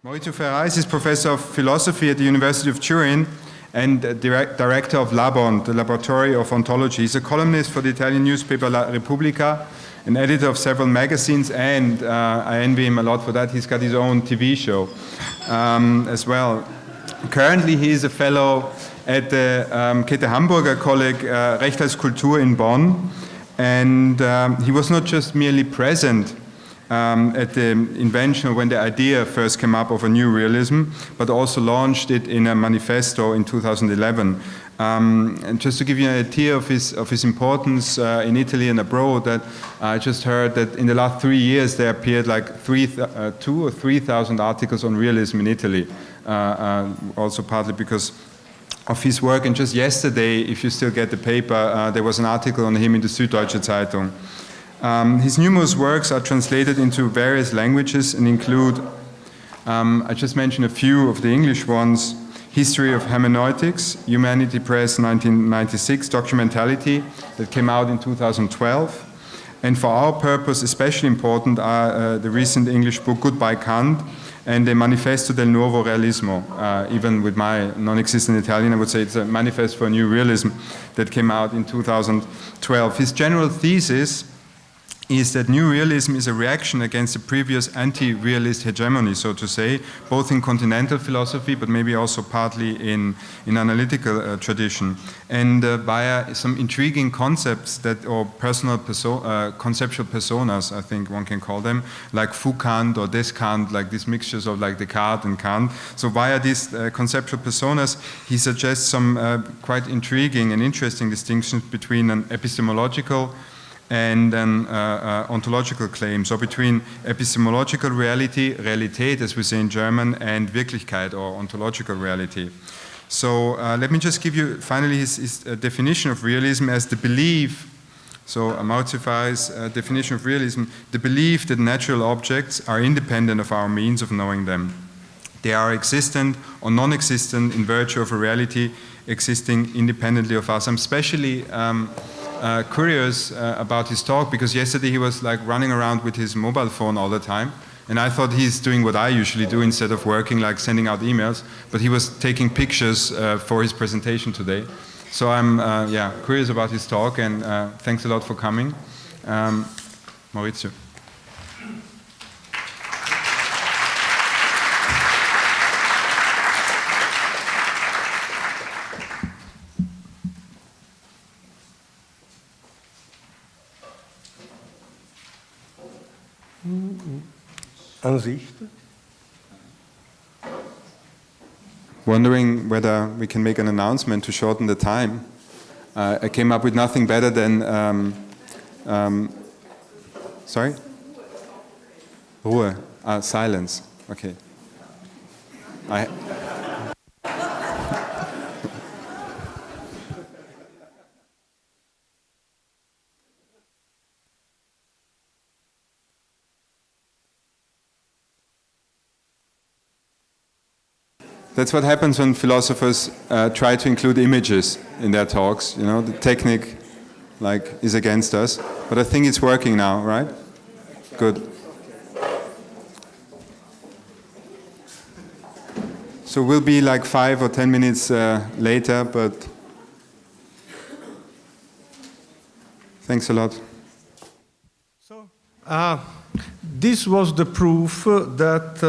Maurizio Ferraris is professor of philosophy at the University of Turin and director of Labont, the Laboratory of Ontology. He's a columnist for the Italian newspaper La Repubblica, an editor of several magazines, and I envy him a lot for that. He's got his own TV show as well. Currently, he is a fellow at the Käthe Hamburger Kolleg Recht als Kultur in Bonn, and he was not just merely present at the invention when the idea first came up of a new realism, but also launched it in a manifesto in 2011. And just to give you an idea of his importance in Italy and abroad, that I just heard that in the last 3 years there appeared like 2,000 or 3,000 articles on realism in Italy, also partly because of his work. And just yesterday, if you still get the paper, there was an article on him in the Süddeutsche Zeitung. His numerous works are translated into various languages and include, I just mentioned a few of the English ones: History of Hermeneutics, Humanity Press 1996, Documentality, that came out in 2012. And for our purpose, especially important are the recent English book Goodbye Kant and the Manifesto del Nuovo Realismo. Even with my non-existent Italian, I would say it's a manifest for a new realism that came out in 2012. His general thesis is that new realism is a reaction against the previous anti-realist hegemony, so to say, both in continental philosophy, but maybe also partly in analytical tradition, and via some intriguing concepts that, or personal conceptual personas, I think one can call them, like Foucault or Descant, like these mixtures of like Descartes and Kant. So via these conceptual personas, he suggests some quite intriguing and interesting distinctions between an epistemological and an ontological claim, so between epistemological reality, Realität, as we say in German, and Wirklichkeit, or ontological reality. So let me just give you finally his definition of realism as the belief, so Maurizio Ferraris' definition of realism, the belief that natural objects are independent of our means of knowing them. They are existent or non-existent in virtue of a reality existing independently of us. I'm especially curious about his talk, because yesterday he was like running around with his mobile phone all the time, and I thought he's doing what I usually do instead of working, like sending out emails, but he was taking pictures for his presentation today. So I'm curious about his talk, and thanks a lot for coming. Maurizio. Ansicht. Wondering whether we can make an announcement to shorten the time. I came up with nothing better than sorry? Ruhe. Silence. Okay. That's what happens when philosophers try to include images in their talks. You know, the technique is against us. But I think it's working now, right? Good. So we'll be like 5 or 10 minutes later, but thanks a lot. So, this was the proof that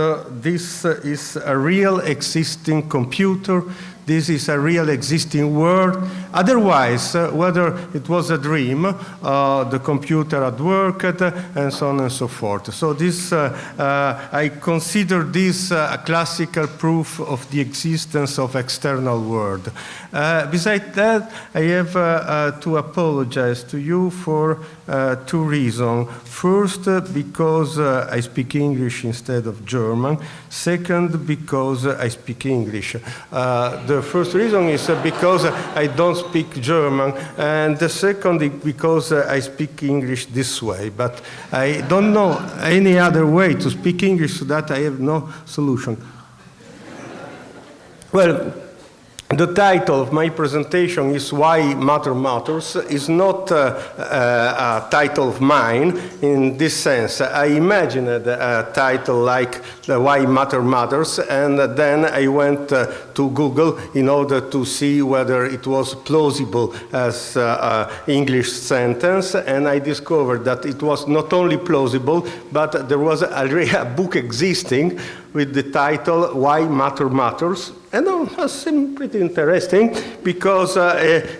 this is a real existing computer, this is a real existing world. Otherwise, whether it was a dream, the computer had worked, and so on and so forth. So this, I consider this a classical proof of the existence of external world. Besides that, I have to apologize to you for 2 reasons. First, because I speak English instead of German. Second, because I speak English. The first reason is because I don't speak German, and the second is because I speak English this way. But I don't know any other way to speak English, so that I have no solution. Well, The title of my presentation is Why Matter Matters. It's not a title of mine in this sense. I imagined a title like Why Matter Matters, and then I went to Google in order to see whether it was plausible as an English sentence, and I discovered that it was not only plausible, but there was a book existing with the title Why Matter Matters. And it seemed pretty interesting because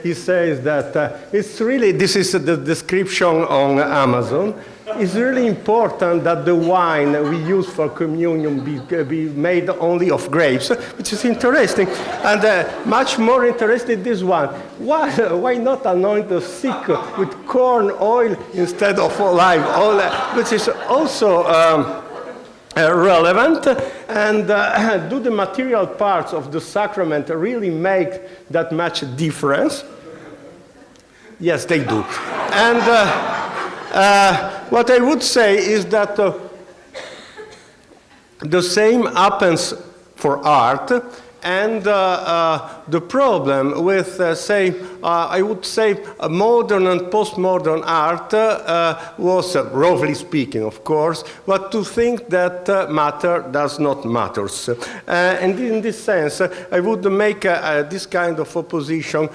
he says that it's really, this is the description on Amazon, it's really important that the wine we use for communion be made only of grapes, which is interesting. And much more interesting this one. Why not anoint the sick with corn oil instead of olive oil, which is also relevant, and do the material parts of the sacrament really make that much difference? Yes, they do. And what I would say is that the same happens for art, and the problem with, I would say, modern and postmodern art was, roughly speaking, of course, but to think that matter does not matter. And in this sense, I would make this kind of opposition.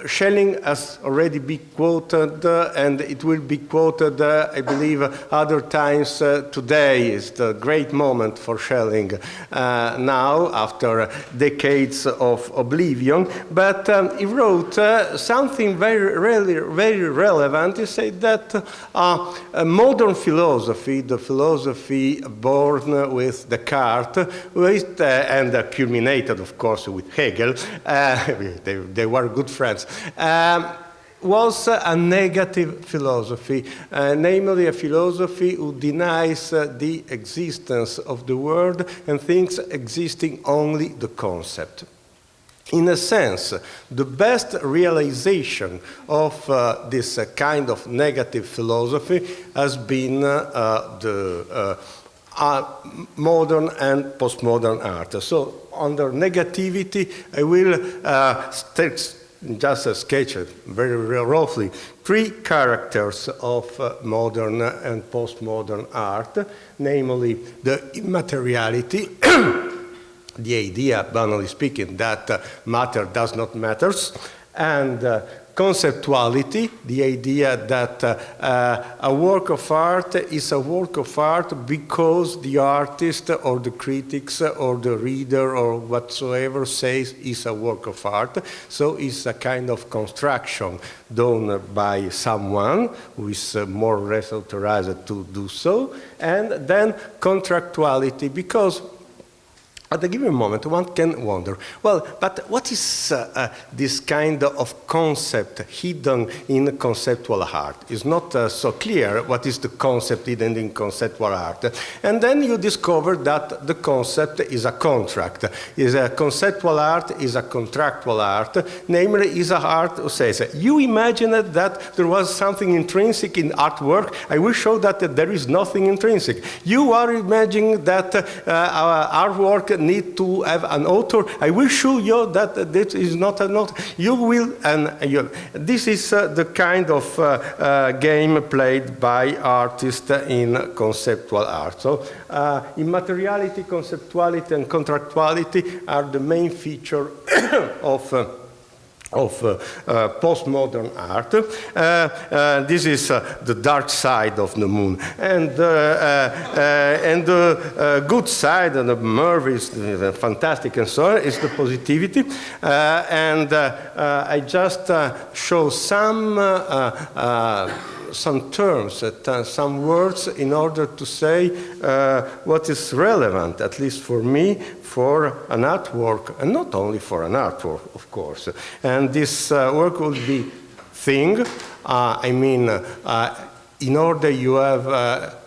Schelling has already been quoted, and it will be quoted, I believe, other times today. Is the great moment for Schelling now, after decades of oblivion. But he wrote something very relevant. He said that modern philosophy, the philosophy born with Descartes, and culminated, of course, with Hegel, they were good friends, was a negative philosophy, namely a philosophy who denies the existence of the world and thinks existing only the concept. In a sense, the best realization of this kind of negative philosophy has been the modern and postmodern art. So, under negativity, I will just sketch it very roughly. Three characters of modern and postmodern art, namely the immateriality, the idea, banally speaking, that matter does not matter, and conceptuality, the idea that a work of art is a work of art because the artist or the critics or the reader or whatsoever says is a work of art. So it's a kind of construction done by someone who is more or less authorized to do so. And then contractuality, because at a given moment, one can wonder, well, but what is this kind of concept hidden in conceptual art? It's not so clear what is the concept hidden in conceptual art. And then you discover that the concept is a contract. Is a conceptual art is a contractual art, namely is an art who says, you imagined that there was something intrinsic in artwork, I will show that there is nothing intrinsic. You are imagining that our artwork need to have an author. I will show you that this is not an author. You will, and this is the kind of game played by artists in conceptual art. So, immateriality, conceptuality, and contractuality are the main feature of postmodern art. This is the dark side of the moon. And the good side, and the Merv is fantastic and so on, is the positivity. And I just show some terms, some words in order to say what is relevant, at least for me, for an artwork, and not only for an artwork, of course. And this work will be thing. In order you have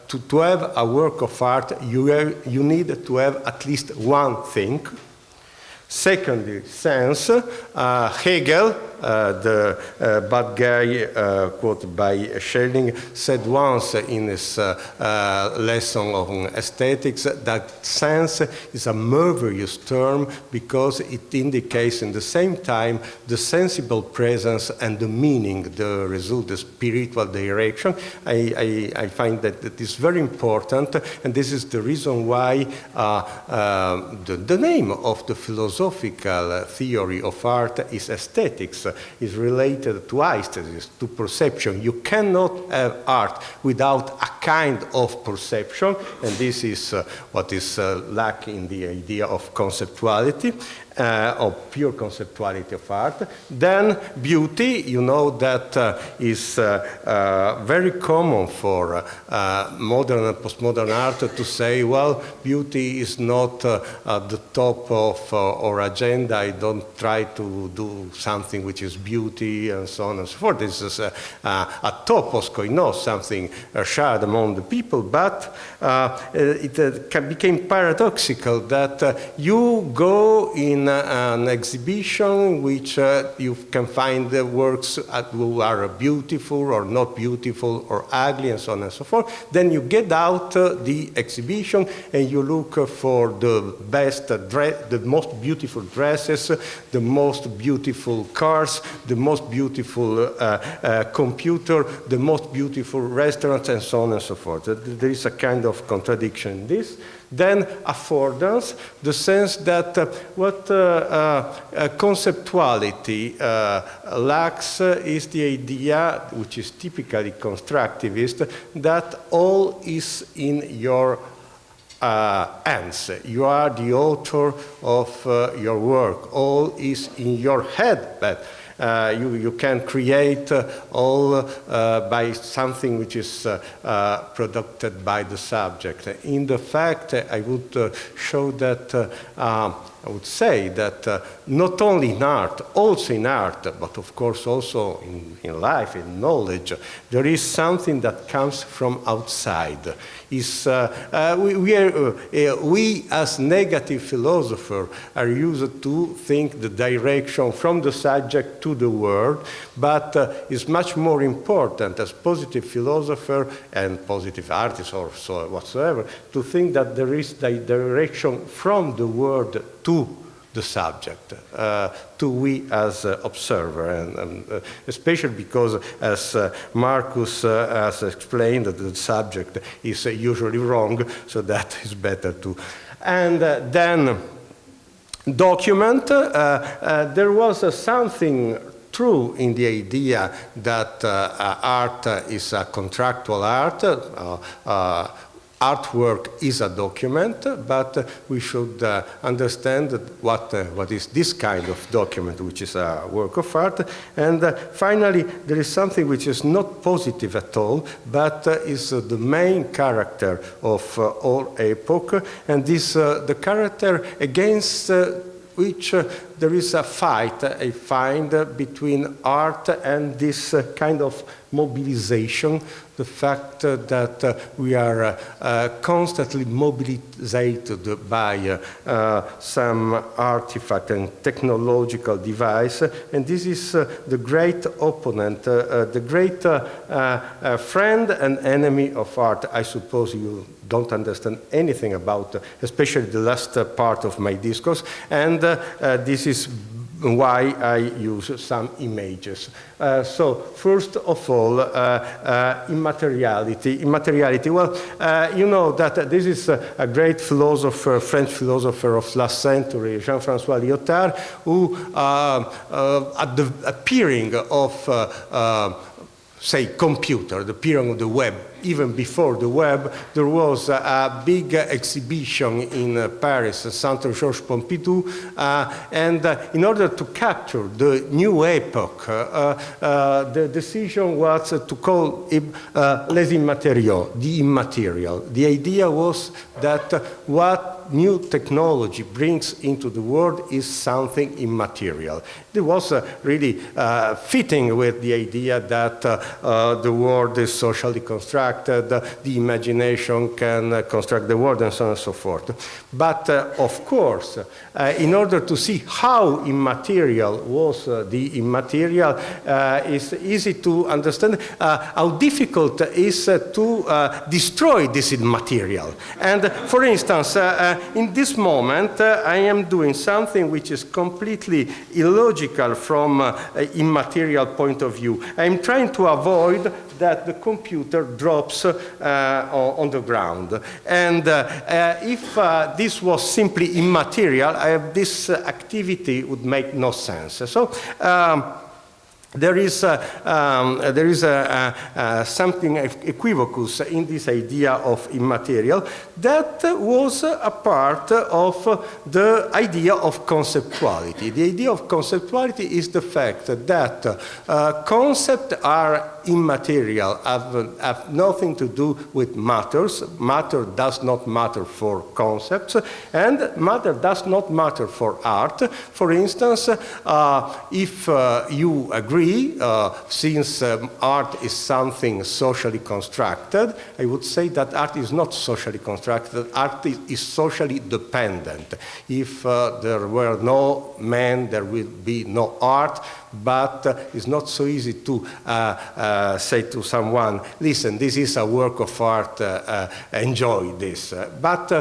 to have a work of art, you need to have at least one thing. Secondly, sense. Hegel the bad guy, quoted by Schelling, said once in his lesson on aesthetics that sense is a marvelous term because it indicates in the same time the sensible presence and the meaning, the result, the spiritual direction. I find that it is very important, and this is the reason why the name of the philosophical theory of art is aesthetics, is related to aesthetics, to perception. You cannot have art without a kind of perception, and this is what is lacking in the idea of conceptuality. Of pure conceptuality of art. Then beauty, you know, that is very common for modern and postmodern art to say, well, beauty is not at the top of our agenda. I don't try to do something which is beauty and so on and so forth. This is a topos koinos, something shared among the people, but it became paradoxical that you go in an exhibition which you can find works who are beautiful or not beautiful or ugly and so on and so forth. Then you get out the exhibition and you look for the best the most beautiful dresses, the most beautiful cars, the most beautiful computer, the most beautiful restaurants and so on and so forth. There is a kind of contradiction in this. Then affordance, the sense that what conceptuality lacks is the idea, which is typically constructivist, that all is in your hands. You are the author of your work. All is in your head, but you can create all by something which is produced by the subject. In the fact, I would show that I would say that not only in art, also in art, but of course also in life, in knowledge, there is something that comes from outside. We as negative philosophers are used to think the direction from the subject to the world, but it's much more important as positive philosopher and positive artists or so whatsoever to think that there is the direction from the world to the subject, to we as observer, and especially because, as Markus has explained, that the subject is usually wrong, so that is better to. And then document, there was something true in the idea that art is a contractual art. Artwork is a document, but we should understand what is this kind of document, which is a work of art. And finally, there is something which is not positive at all, but is the main character of our epoch, and this the character against which there is a fight, I find, between art and this kind of mobilization, the fact that we are constantly mobilized by some artifact and technological device, and this is the great opponent, the great friend and enemy of art. I suppose you don't understand anything about, especially the last part of my discourse, and this is why I use some images. So first of all, immateriality. Immateriality, well, you know that this is a great philosopher, French philosopher of last century, Jean-François Lyotard, who at the appearing of say, computer, the appearing of the web, even before the web, there was a big exhibition in Paris, Centre Georges Pompidou, and in order to capture the new epoch, the decision was to call it les immatériaux, the immaterial. The idea was that what new technology brings into the world is something immaterial. It was really fitting with the idea that the world is socially constructed, the imagination can construct the world, and so on and so forth. But of course, in order to see how immaterial was the immaterial, it's easy to understand how difficult it is to destroy this immaterial. And for instance, in this moment, I am doing something which is completely illogical from an immaterial point of view. I'm trying to avoid that the computer drops on the ground. And if this was simply immaterial, this activity would make no sense. So there is something equivocous in this idea of immaterial that was a part of the idea of conceptuality. The idea of conceptuality is the fact that concepts are immaterial, have nothing to do with matters. Matter does not matter for concepts, and matter does not matter for art. For instance, if you agree, since art is something socially constructed, I would say that art is not socially constructed, art is socially dependent. If there were no men, there will be no art, but it's not so easy to say to someone, listen, this is a work of art, enjoy this. But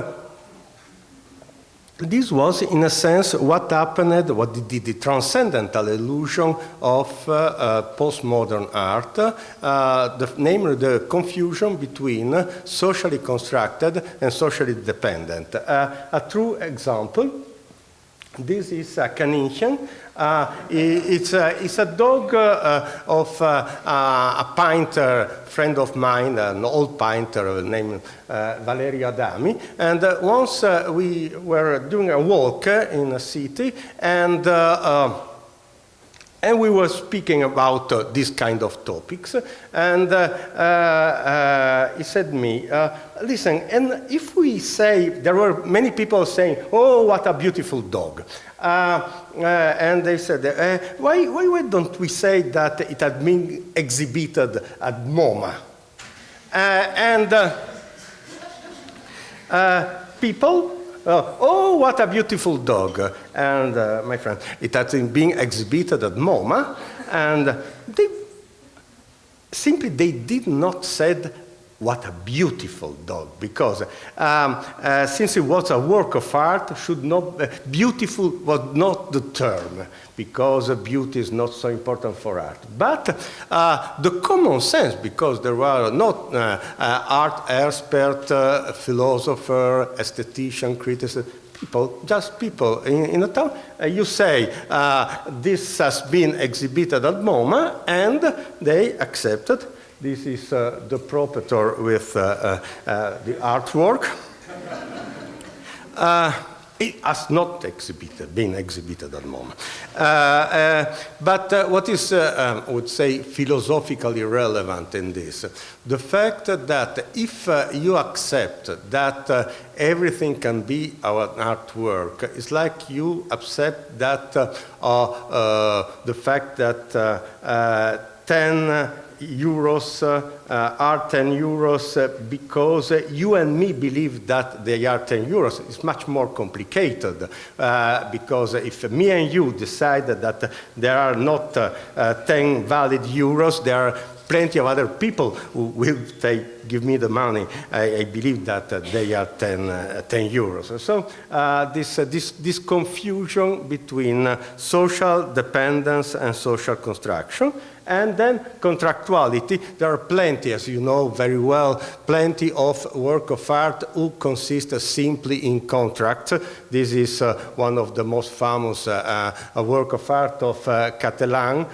this was, in a sense, what happened, what the transcendental illusion of postmodern art, namely the confusion between socially constructed and socially dependent. A true example, this is a Kaninchen. It's a dog of a painter, friend of mine, an old painter named Valerio Adami. And once we were doing a walk in a city, and we were speaking about this kind of topics. And he said to me, listen, and if we say, there were many people saying, oh, what a beautiful dog. And they said, why don't we say that it had been exhibited at MoMA? People, oh, what a beautiful dog. And my friend, it had been exhibited at MoMA, and they did not said, what a beautiful dog, because since it was a work of art, beautiful was not the term, because beauty is not so important for art. But the common sense, because there were not art expert, philosopher, aesthetician, critic, just people in a town, you say, this has been exhibited at MoMA, and they accepted. This is the proprietor with the artwork. It has not been exhibited at MoMA. But what is, I would say, philosophically relevant in this? The fact that if you accept that everything can be our artwork, it's like you accept that the fact that 10 euros are 10 euros because you and me believe that they are 10 euros. It's much more complicated because if me and you decide that there are not 10 valid euros, there are plenty of other people who will say, give me the money. I believe that they are 10 euros. So this confusion between social dependence and social construction. And then contractuality. There are plenty, as you know very well, plenty of work of art who consist simply in contract. This is one of the most famous work of art of Catalan,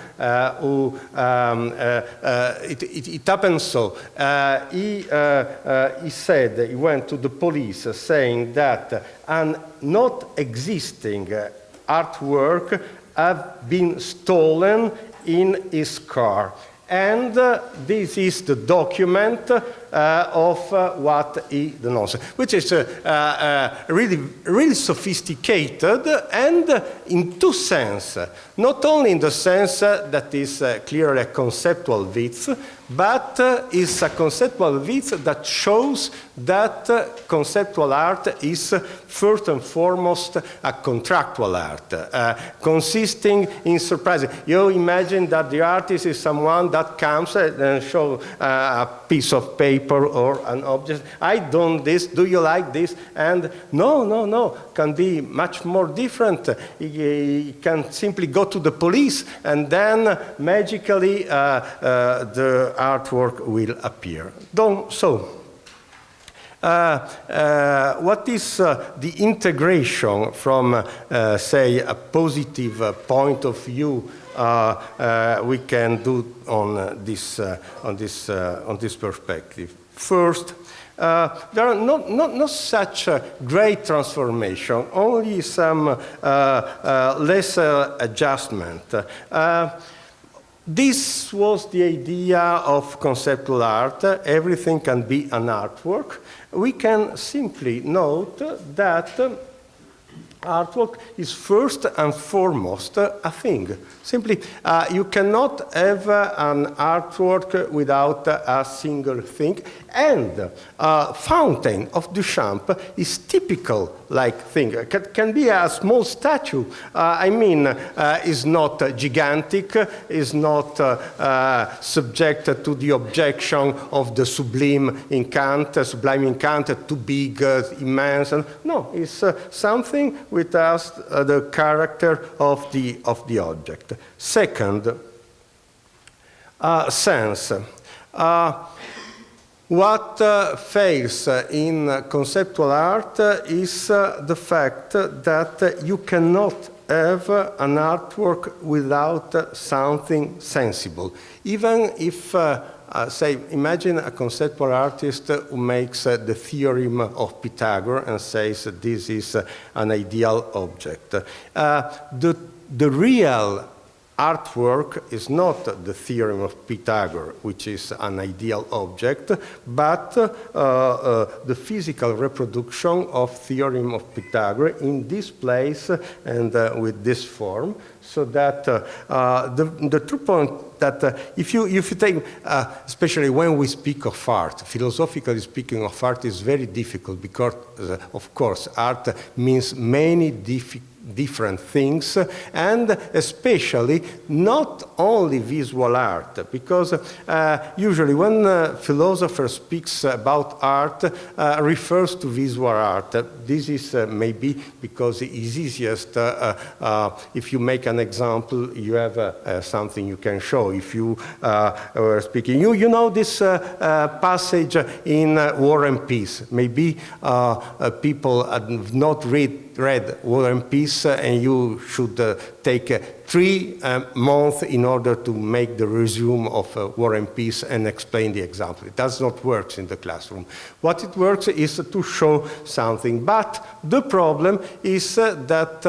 who it happened so. He said, he went to the police saying that an not existing artwork had been stolen in his car. And this is the document of what he denounces, which is really sophisticated, and in two senses. Not only in the sense that is clearly a conceptual width, but is a conceptual width that shows that conceptual art is first and foremost a contractual art, consisting in surprising. You imagine that the artist is someone that comes and shows a piece of paper or an object. I done this, do you like this? And no, can be much more different. He can simply go to the police and then magically the artwork will appear. What is the integration from, say, a positive point of view we can do on this perspective? First, there are not such a great transformation, only some lesser adjustment. This was the idea of conceptual art. Everything can be an artwork. We can simply note that artwork is first and foremost a thing. Simply, you cannot have an artwork without a single thing. And Fountain of Duchamp is typical like thing. It can be a small statue. Is not gigantic, is not subject to the objection of the sublime in Kant, too big, immense. No, it's something which has the character of the object. Second, sense. What fails in conceptual art is the fact that you cannot have an artwork without something sensible. Even if, say, imagine a conceptual artist who makes the theorem of Pythagoras and says this is an ideal object. The real artwork is not the theorem of Pythagoras, which is an ideal object, but the physical reproduction of theorem of Pythagoras in this place and with this form. So that the true point that if you take, especially when we speak of art, philosophically speaking of art is very difficult because, of course, art means many different things, and especially not only visual art, because usually when a philosopher speaks about art, refers to visual art. This is maybe because it is easiest. If you make an example, you have something you can show. If you were speaking, you know this passage in War and Peace. Maybe people have not read War and Peace, and you should take 3 months in order to make the resume of War and Peace and explain the example. It does not work in the classroom. What it works is to show something. But the problem is that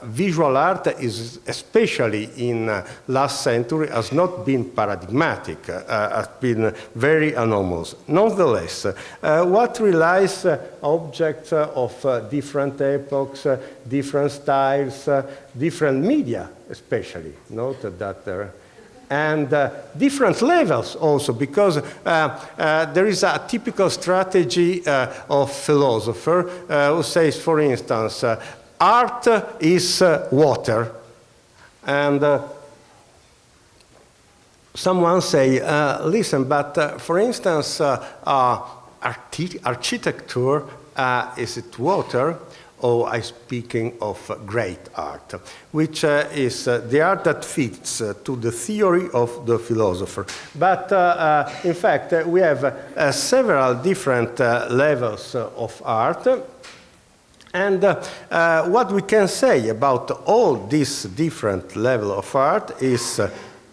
visual art is, especially in last century, has not been paradigmatic, has been very anomalous. Nonetheless, what relies objects of different epochs, different styles, different media, especially, note that there, and different levels also, because there is a typical strategy of philosopher who says, for instance, art is water, and someone say, listen, but for instance, architecture, is it water? Or I'm speaking of great art, which is the art that fits to the theory of the philosopher. But in fact, we have several different levels of art. And what we can say about all these different levels of art is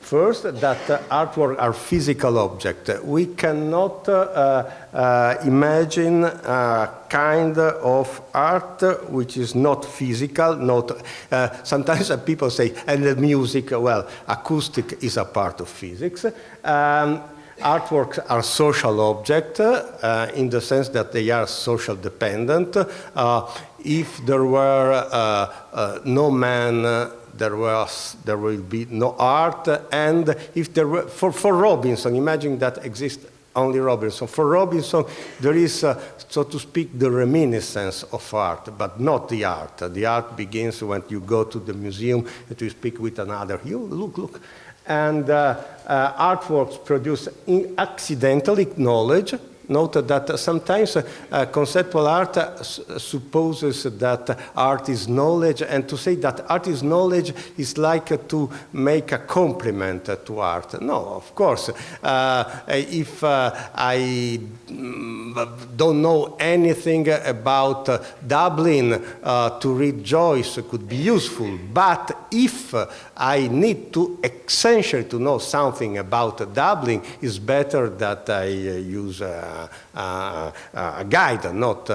first, that artwork are physical objects. We cannot imagine a kind of art which is not physical. Sometimes people say, and the music, well, acoustic is a part of physics. Artworks are social objects in the sense that they are social dependent. If there were no man, there will be no art, and if there were, for Robinson, imagine that exists only Robinson. For Robinson, there is, so to speak, the reminiscence of art, but not the art. The art begins when you go to the museum and you speak with another. You look. And artworks produce accidentally knowledge. Note that sometimes conceptual art supposes that art is knowledge, and to say that art is knowledge is like to make a compliment to art. No, of course. If I don't know anything about Dublin, to read Joyce could be useful, but if I need to essentially to know something about Dublin, it's better that I use a guide, not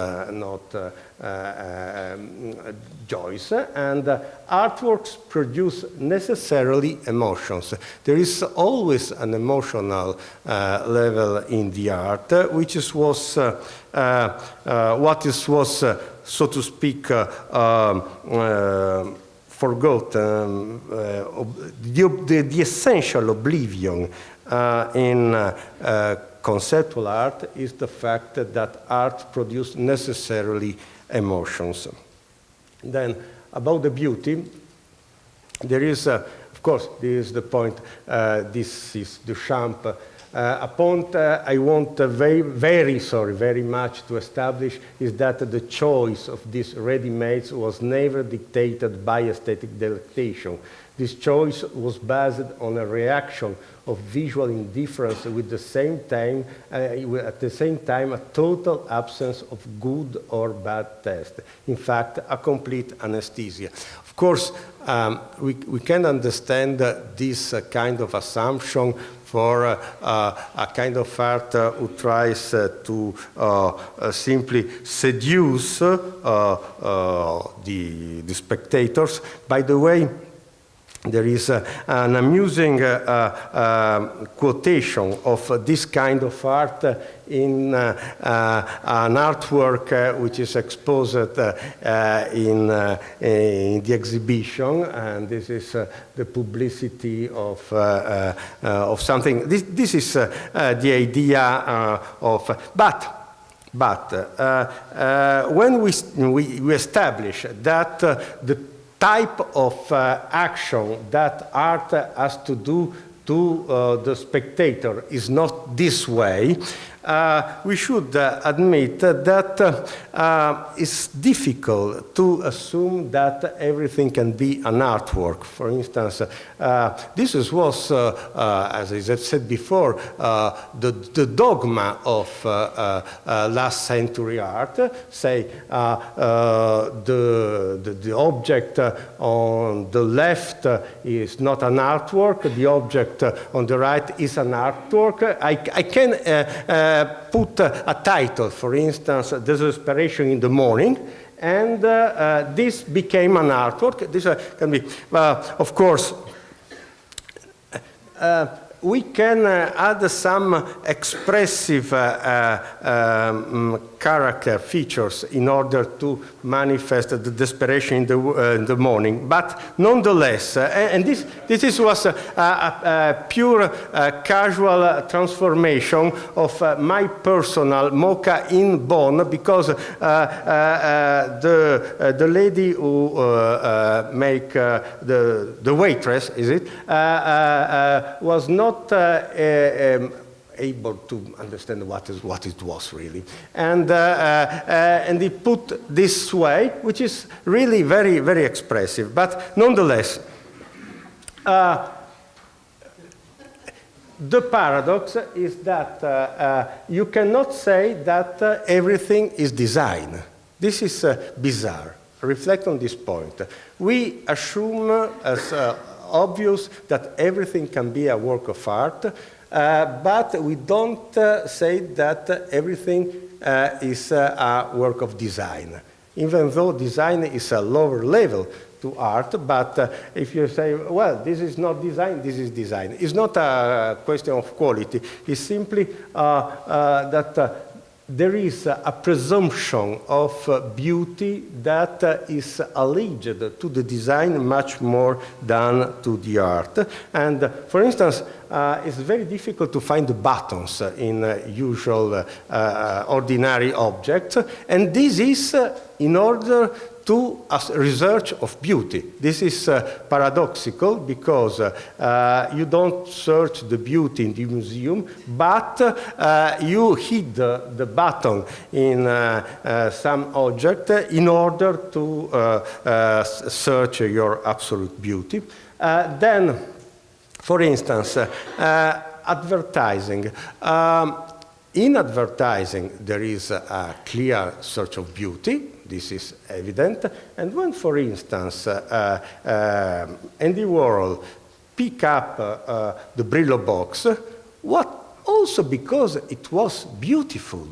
Joyce. And artworks produce necessarily emotions. There is always an emotional level in the art, which was so to speak, forgotten. The essential oblivion in conceptual art is the fact that art produces necessarily emotions. Then, about the beauty, there is, of course, this is the point, this is Duchamp. A point I want very much to establish is that the choice of these ready-mades was never dictated by aesthetic delectation. This choice was based on a reaction of visual indifference with the same time, at the same time, a total absence of good or bad taste. In fact, a complete anesthesia. Of course, we can understand this kind of assumption for a kind of art who tries to simply seduce the spectators. By the way, there is an amusing quotation of this kind of art in an artwork which is exposed in the exhibition, and this is the publicity of something. This is the idea of, but when we establish that the type of action that art has to do to the spectator is not this way, we should admit that it's difficult to assume that everything can be an artwork. For instance, this was, as I said before, the dogma of last century art. Say, the object on the left is not an artwork, the object on the right is an artwork. I can put a title, for instance, Desperation in the Morning, and this became an artwork. This can be, of course, we can add some expressive character features in order to manifest the desperation in the morning. But nonetheless, and this was a pure casual transformation of my personal mocha in bone, because the lady who make the waitress, is it, was not able to understand what it was really, and he put this way, which is really very, very expressive. But nonetheless, the paradox is that you cannot say that everything is design. This is bizarre. Reflect on this point. We assume as obvious that everything can be a work of art, but we don't say that everything is a work of design, even though design is a lower level. to art, but if you say, well, this is not design, this is design. It's not a question of quality. It's simply that there is a presumption of beauty that is alleged to the design much more than to the art. And for instance, it's very difficult to find the buttons in usual ordinary objects, and this is in order to research of beauty. This is paradoxical because you don't search the beauty in the museum, but you hid the button in some object in order to search your absolute beauty. Then, for instance, advertising. In advertising, there is a clear search of beauty. This is evident. And when, for instance, Andy Warhol pick up the Brillo box, what also because it was beautiful.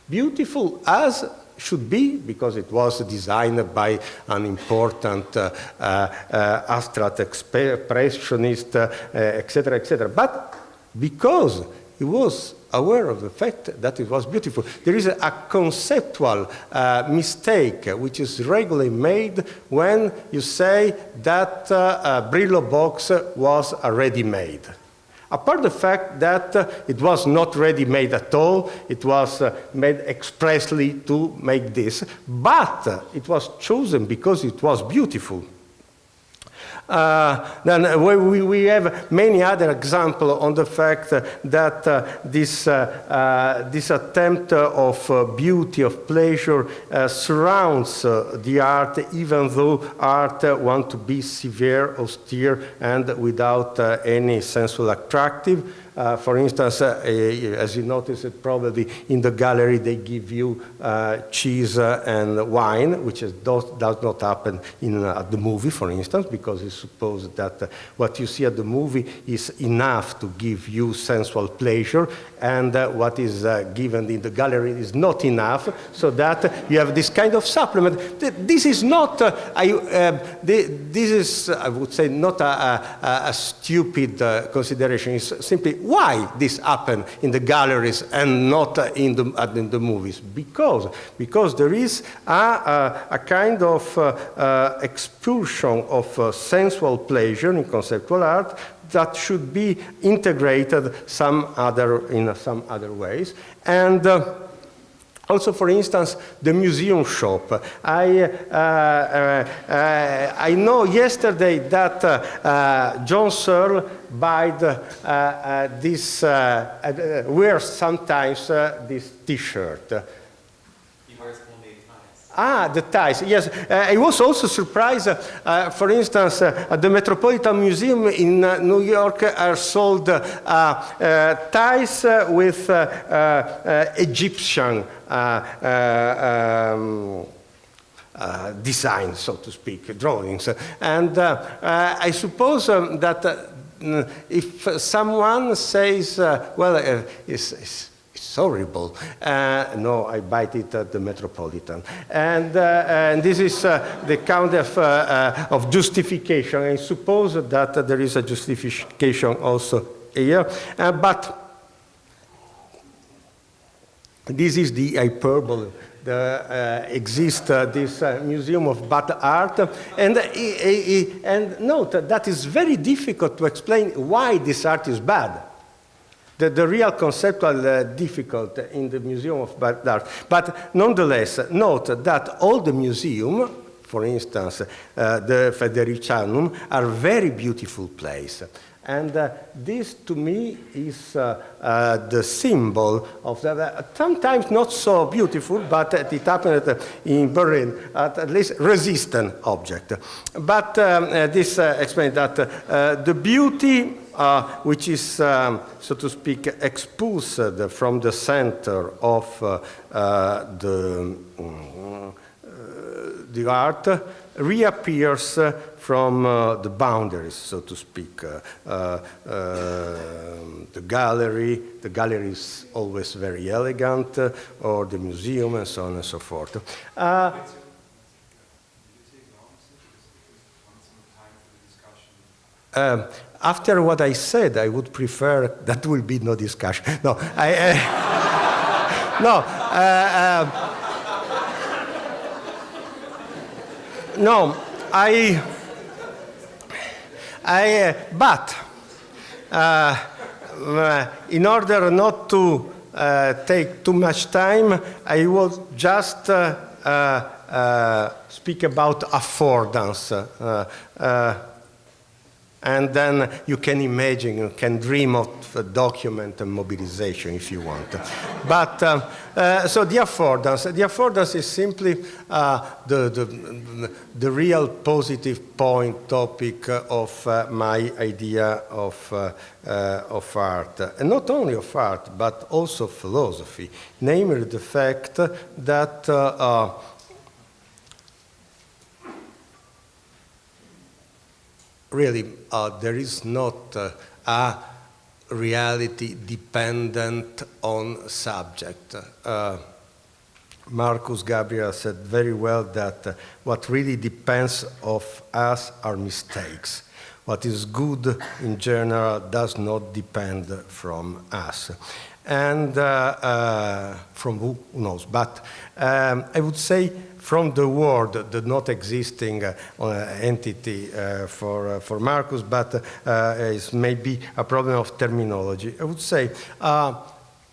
Beautiful as should be, because it was designed by an important abstract expressionist, etc., etc. But because he was aware of the fact that it was beautiful. There is a conceptual mistake which is regularly made when you say that Brillo box was ready-made. Apart the fact that it was not ready-made at all, it was made expressly to make this, but it was chosen because it was beautiful. Then we have many other examples on the fact that this attempt of beauty, of pleasure, surrounds the art, even though art wants to be severe, austere, and without any sensual attractive. For instance, as you noticed, probably in the gallery they give you cheese and wine, which does not happen at the movie, for instance, because it's supposed that what you see at the movie is enough to give you sensual pleasure, and what is given in the gallery is not enough, so that you have this kind of supplement. This is not, this is, I would say, not a stupid consideration. It's simply why this happened in the galleries and not in the movies. Because there is a kind of expulsion of sensual pleasure in conceptual art that should be integrated in some other ways. And also, for instance, the museum shop. I know yesterday that John Searle wears sometimes this T-shirt. The ties, yes. I was also surprised, for instance, at the Metropolitan Museum in New York are sold ties with Egyptian design, so to speak, drawings. And I suppose that if someone says, well, it's horrible. No, I bite it at the Metropolitan. And this is the kind of justification. I suppose that there is a justification also here. But this is the hyperbole. Exists this Museum of Bad Art. And note that it's very difficult to explain why this art is bad. The real conceptual difficult in the Museum of Bad Art. But nonetheless, note that all the museum, for instance, the Fridericianum, are very beautiful places. And this, to me, is the symbol of sometimes not so beautiful, but it happened in Berlin, at least resistant object. But this explains that the beauty which is, so to speak, expulsed from the center of the art, reappears from the boundaries, so to speak. The gallery is always very elegant, or the museum, and so on and so forth. After what I said, I would prefer that will be no discussion. No, no, no, but in order not to take too much time, I will just speak about affordance. And then you can imagine, you can dream of a document and mobilization if you want. But, so the affordance is simply the real positive point topic of my idea of art. And not only of art, but also philosophy. Namely the fact that really, there is not a reality dependent on subject. Markus Gabriel said very well that what really depends of us are mistakes. What is good in general does not depend from us. And from who knows? But I would say from the word, the not existing entity for Markus, but is maybe a problem of terminology. I would say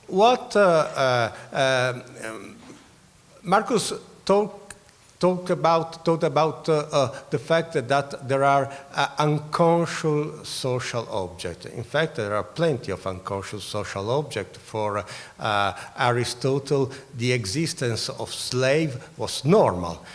what Markus talked about the fact that there are unconscious social objects. In fact, there are plenty of unconscious social objects. For Aristotle, the existence of slave was normal.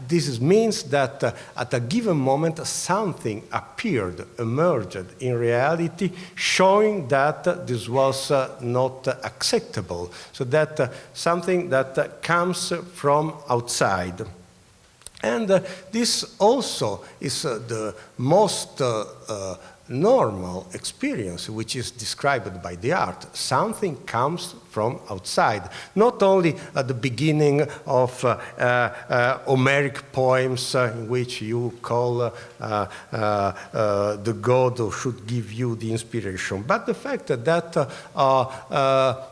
This means that at a given moment, something appeared, emerged in reality, showing that this was not acceptable. So that something that comes from outside. And this also is the most normal experience which is described by the art. Something comes from outside. Not only at the beginning of Homeric poems in which you call the god who should give you the inspiration, but the fact that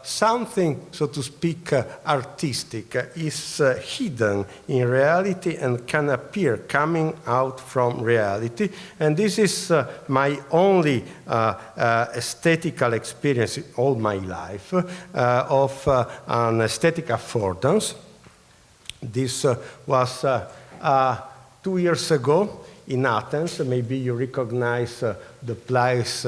something, so to speak, artistic is hidden in reality and can appear coming out from reality. And this is my only aesthetical experience in all my life of an aesthetic affordance. This was 2 years ago in Athens. Maybe you recognize the place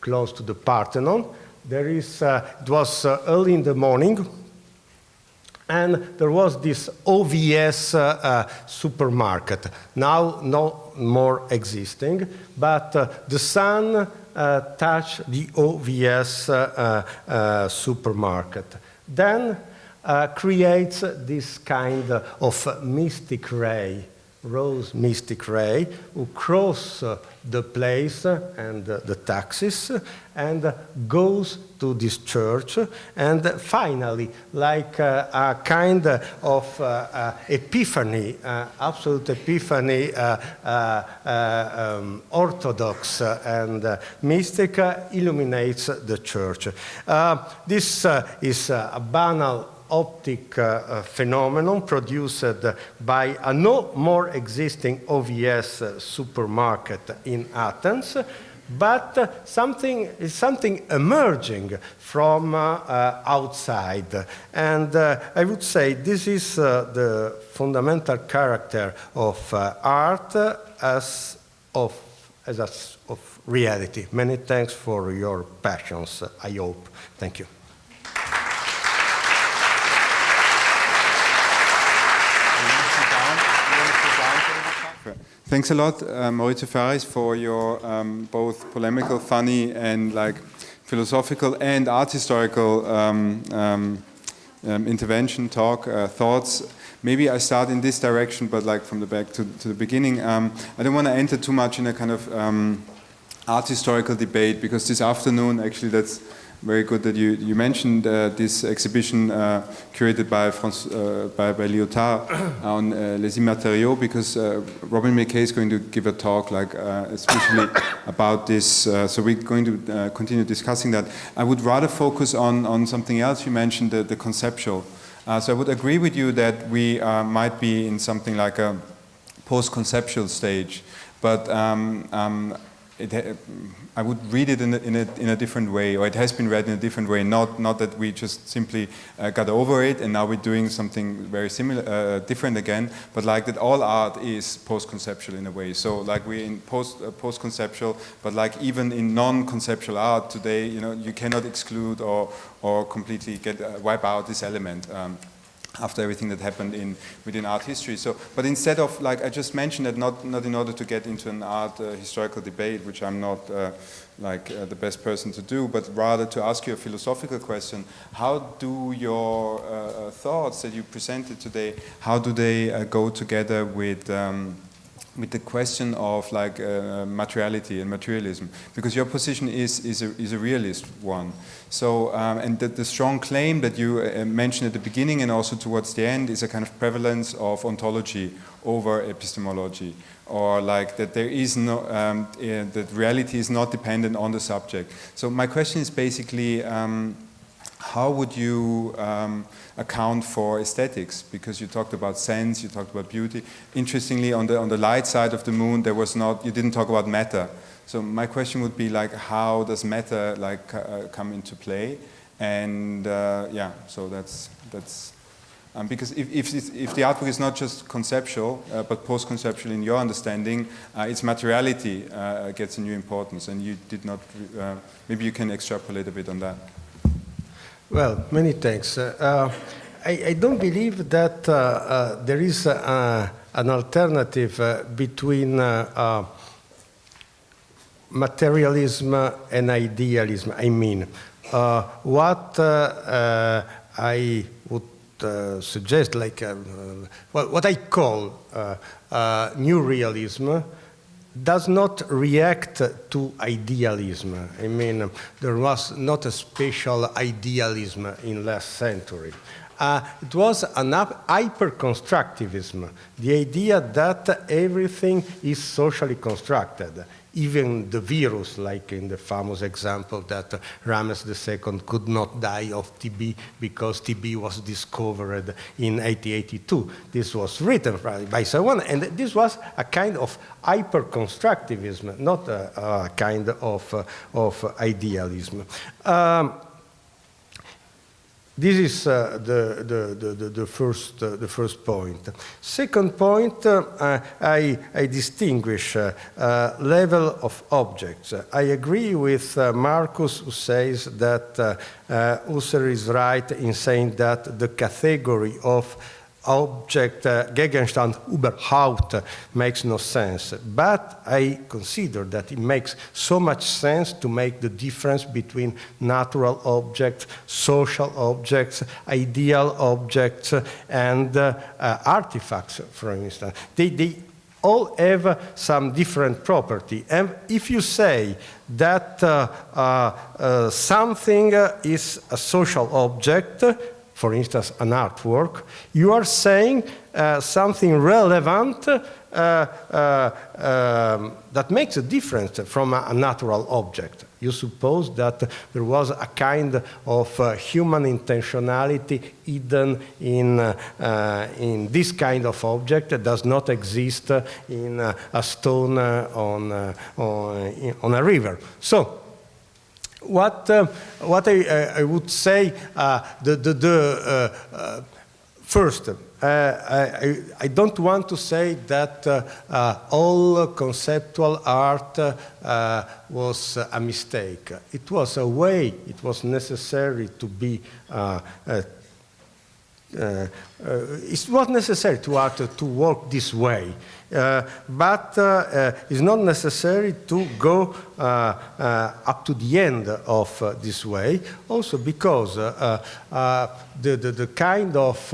close to the Parthenon. There is, it was early in the morning, and there was this OVS supermarket, now no more existing, but the sun touched the OVS supermarket. Then creates this kind of mystic ray, rose mystic ray, who cross the place and the taxis and goes to this church, and finally, like a kind of epiphany, absolute epiphany, orthodox and mystic, illuminates the church. This is a banal optic phenomenon produced by a no more existing OVS supermarket in Athens, but something emerging from outside. And I would say this is the fundamental character of art as of reality. Many thanks for your passions, I hope. Thank you. Thanks a lot, Maurizio Ferraris, for your both polemical, funny, and like philosophical and art historical intervention, talk, thoughts. Maybe I start in this direction, but like from the back to the beginning. I don't want to enter too much in a kind of art historical debate, because this afternoon, actually, that's very good that you mentioned this exhibition curated by Lyotard on les immatériaux, because Robin Mackay is going to give a talk, like especially about this. So we're going to continue discussing that. I would rather focus on something else. You mentioned the conceptual. So I would agree with you that we might be in something like a post-conceptual stage, but I would read it in a different way, or it has been read in a different way. Not that we just simply got over it and now we're doing something very similar, different again, but like that all art is post-conceptual in a way. So like we're in post-conceptual, but like even in non-conceptual art today, you cannot exclude or completely wipe out this element. After everything that happened within art history. So, but instead of, like I just mentioned, that not in order to get into an art historical debate, which I'm not the best person to do, but rather to ask you a philosophical question. How do your thoughts that you presented today, how do they go together with the question of materiality and materialism? Because your position is a realist one. So, and the strong claim that you mentioned at the beginning and also towards the end is a kind of prevalence of ontology over epistemology, or like that there is no, that reality is not dependent on the subject. So my question is basically, how would you account for aesthetics? Because you talked about sense, you talked about beauty. Interestingly, on the light side of the moon, you didn't talk about matter. So my question would be like, how does matter come into play? And yeah, so that's because if the artwork is not just conceptual but post-conceptual in your understanding, its materiality gets a new importance, and you did not. Maybe you can extrapolate a bit on that. Well, many thanks. I don't believe that there is an alternative between materialism and idealism. I mean, what I would suggest, what I call new realism, does not react to idealism. I mean, there was not a special idealism in last century. It was an hyper-constructivism, the idea that everything is socially constructed. Even the virus, like in the famous example that Rames II could not die of TB because TB was discovered in 1882. This was written by someone, and this was a kind of hyper-constructivism, not a kind of idealism. This is the first point. Second point, I distinguish level of objects. I agree with Markus, who says that Husserl is right in saying that the category of object, Gegenstand, Überhaupt, makes no sense. But I consider that it makes so much sense to make the difference between natural objects, social objects, ideal objects, and artifacts, for instance. They all have some different property. And if you say that something is a social object, for instance, an artwork, you are saying something relevant that makes a difference from a natural object. You suppose that there was a kind of human intentionality hidden in this kind of object that does not exist in a stone on a river. So, what I would say, first, I don't want to say that all conceptual art was a mistake. It was a way, it was necessary to be it's not necessary to art to work this way, but it's not necessary to go up to the end of this way, also because the kind of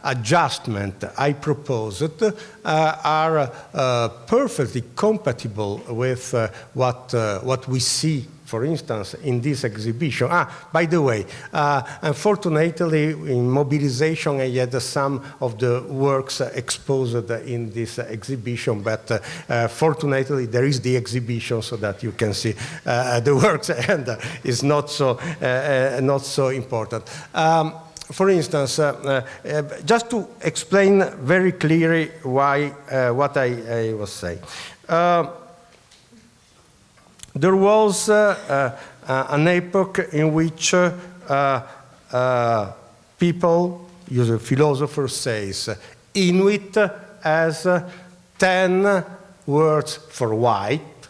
adjustment I proposed are perfectly compatible with what we see for instance, in this exhibition. By the way, unfortunately, in mobilization, I had some of the works exposed in this exhibition, but fortunately, there is the exhibition so that you can see the works, and it's not so important. For instance, just to explain very clearly what I was saying. There was an epoch in which people, usually philosophers, says Inuit has 10 words for white,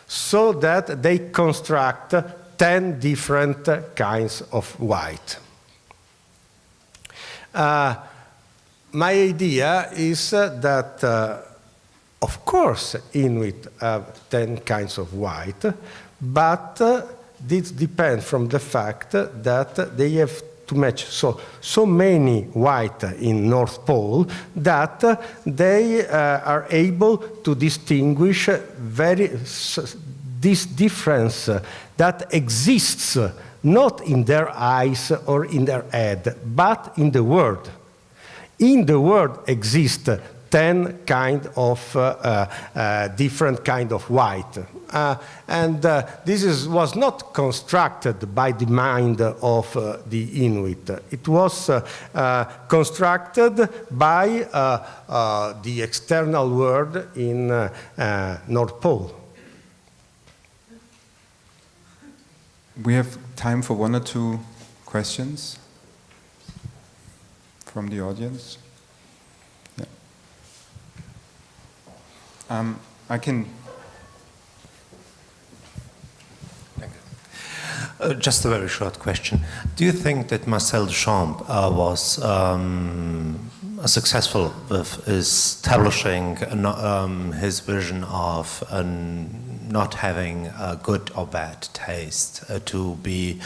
so that they construct 10 different kinds of white. My idea is that, of course, Inuit have 10 kinds of white, but this depends from the fact that they have to match so many white in North Pole that they are able to distinguish this difference that exists not in their eyes or in their head, but in the world. In the world exist 10 kind of different kind of white. This was not constructed by the mind of the Inuit. It was constructed by the external world in North Pole. We have time for one or two questions from the audience. Yeah. I can. Just a very short question. Do you think that Marcel Duchamp was successful with establishing his vision of not having a good or bad taste, to be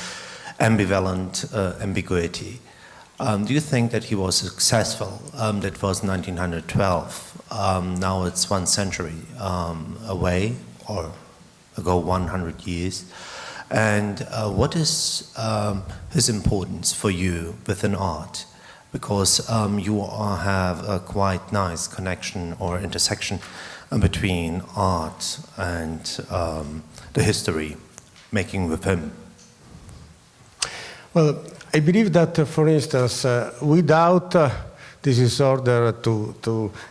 ambivalent ambiguity? Do you think that he was successful? That was 1912. Now it's 1 century away, or ago 100 years. And what is his importance for you within art? Because you have a quite nice connection or intersection between art and the history making with him. Well, I believe that, for instance, without this is order to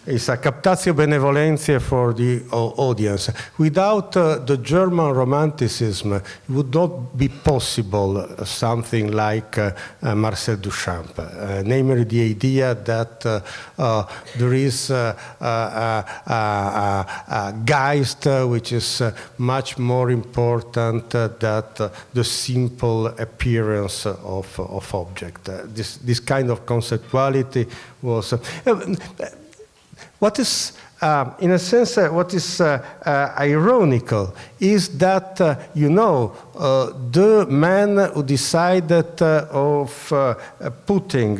it's a captatio benevolentia for the audience. Without the German Romanticism, it would not be possible something like Marcel Duchamp, namely the idea that there is a Geist which is much more important than the simple appearance of object. This kind of conceptuality was what is in a sense what is ironical is that the man who decided of putting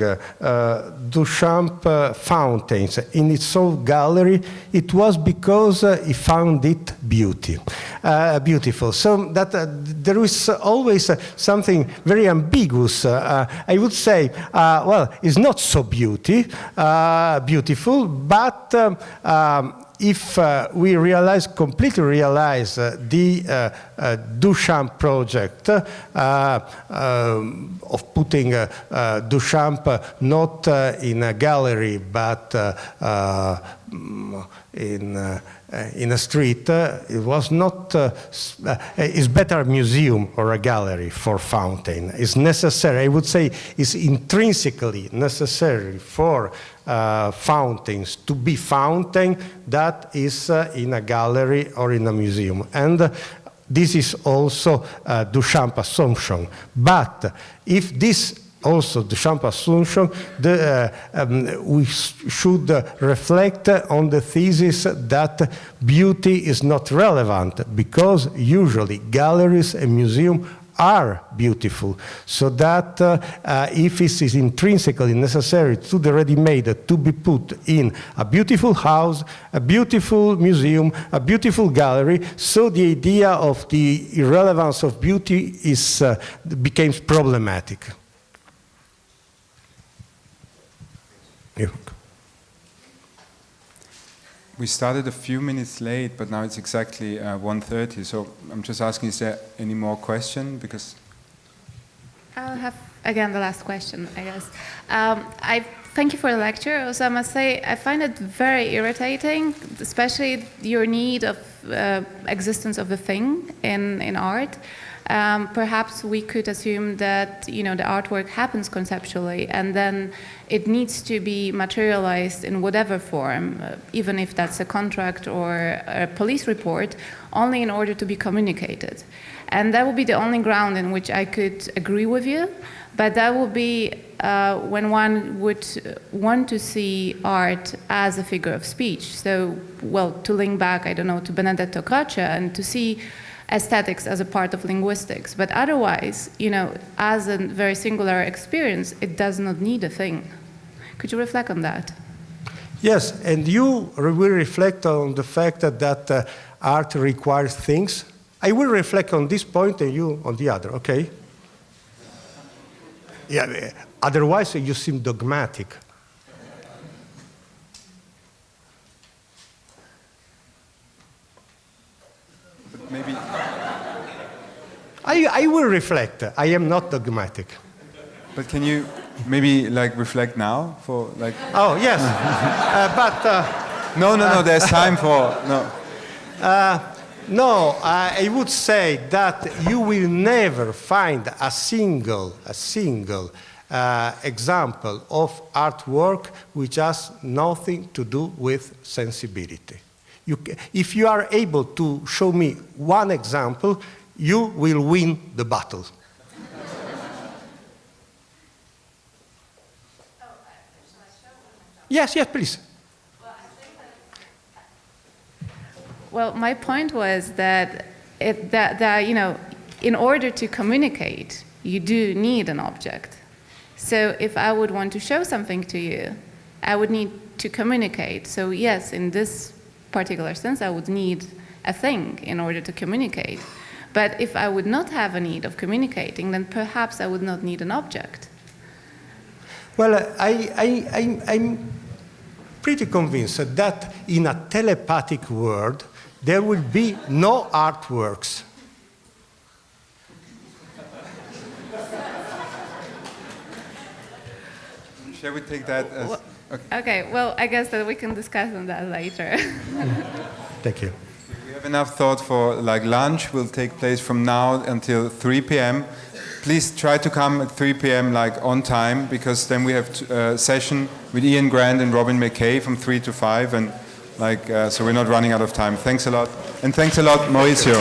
Duchamp fountains in its own gallery, it was because he found it beautiful. So that there is always something very ambiguous. I would say, well, it's not so beautiful, but if we completely realize the Duchamp project of putting Duchamp not in a gallery but in a street, it was not. It's better a museum or a gallery for fountain. It's necessary. I would say it's intrinsically necessary for fountains to be fountain that is in a gallery or in a museum, and this is also Duchamp assumption. But if this also Duchamp assumption, we should reflect on the thesis that beauty is not relevant, because usually galleries and museums are beautiful, so that if it is intrinsically necessary to the ready-made to be put in a beautiful house, a beautiful museum, a beautiful gallery, so the idea of the irrelevance of beauty becomes problematic. Yeah. We started a few minutes late, but now it's exactly 1:30. So I'm just asking, is there any more question? Because I'll have, again, the last question, I guess. I thank you for the lecture. Also, I must say, I find it very irritating, especially your need of existence of the thing in art. Perhaps we could assume that, you know, the artwork happens conceptually, and then it needs to be materialized in whatever form, even if that's a contract or a police report, only in order to be communicated. And that would be the only ground in which I could agree with you, but that would be when one would want to see art as a figure of speech. So, well, to link back, I don't know, to Benedetto Croce, and to see aesthetics as a part of linguistics. But otherwise, you know, as a very singular experience, it does not need a thing. Could you reflect on that? Yes, and you will reflect on the fact that art requires things. I will reflect on this point and you on the other, okay? Yeah, otherwise you seem dogmatic. maybe... I will reflect. I am not dogmatic. But can you maybe like reflect now for like... Oh, yes. No, there's time for... No, I would say that you will never find a single example of artwork which has nothing to do with sensibility. If you are able to show me one example, you will win the battle. Yes, please. Well, my point was that, you know, in order to communicate, you do need an object. So if I would want to show something to you, I would need to communicate. So yes, in this particular sense, I would need a thing in order to communicate. But if I would not have a need of communicating, then perhaps I would not need an object. Well, I'm pretty convinced that in a telepathic world, there will be no artworks. Shall we take that as... Okay, well, I guess that we can discuss on that later. Thank you. We have enough thought for like lunch. Will take place from now until 3 p.m. Please try to come at 3 p.m. like on time, because then we have a session with Iain Grant and Robin Mackay from 3 to 5, and like so we're not running out of time. Thanks a lot, and thanks a lot, Maurizio.